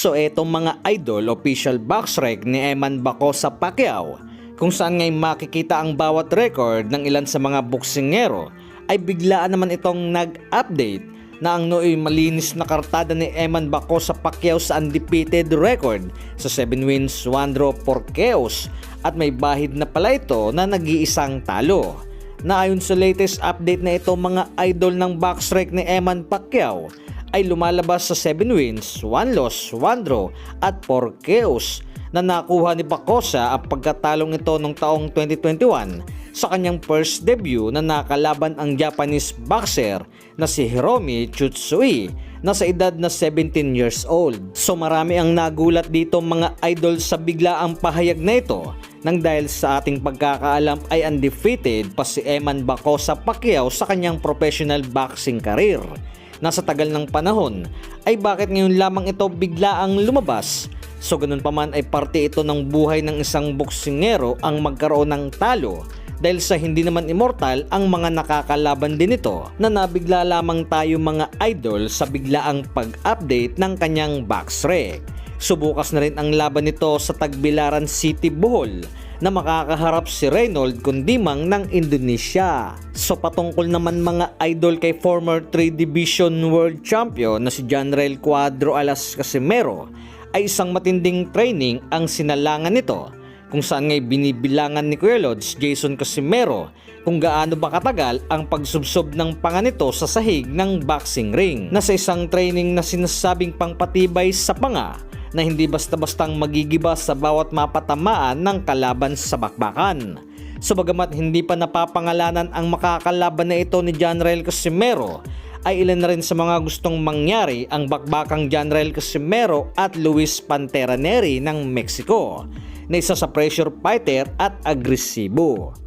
So etong mga idol, official box rec ni Eman Bacosa Pacquiao, kung saan ngay makikita ang bawat record ng ilan sa mga boksingero, ay biglaan naman itong nag-update na ang nooy malinis na kartada ni Eman Bacosa Pacquiao sa undefeated record sa 7 wins, 1 draw, 4 KOs at may bahid na pala ito na nag-iisang talo. Na ayon sa latest update na ito mga idol ng box rec ni Eman Pacquiao ay lumalabas sa 7 wins, 1 loss, 1 draw at 4 KOs na nakuha ni Bacosa ang pagkatalong ito noong taong 2021 sa kanyang first debut na nakalaban ang Japanese boxer na si Hiromi Tsutsui na sa edad na 17 years old. So marami ang nagulat dito mga idol sa biglaang pahayag na ito nang dahil sa ating pagkakaalam ay undefeated pa si Eman Bacosa Pacquiao sa kanyang professional boxing career. Nasa tagal ng panahon ay bakit ngayon lamang ito biglaang lumabas? So ganun pa man ay parte ito ng buhay ng isang boksingero ang magkaroon ng talo dahil sa hindi naman immortal ang mga nakakalaban din ito na nabigla lamang tayo mga idol sa biglaang pag-update ng kanyang box rec. Subukas na rin ang laban nito sa Tagbilaran City, Bohol na makakaharap si Reynold Kundimang ng Indonesia. So patungkol naman mga idol kay former 3 Division World Champion na si Janrel Cuadro Alas Casimero ay isang matinding training ang sinalangan nito kung saan ngay binibilangan ni Kuya Lods Jason Casimero kung gaano ba katagal ang pagsubsob ng panga nito sa sahig ng boxing ring na sa isang training na sinasabing pangpatibay sa panga na hindi basta-bastang magigiba sa bawat mapatamaan ng kalaban sa bakbakan. So bagamat hindi pa napapangalanan ang makakalaban na ito ni Janrel Casimero, ay ilan na rin sa mga gustong mangyari ang bakbakang Janrel Casimero at Luis Pantera Neri ng Mexico na isa sa pressure fighter at agresibo.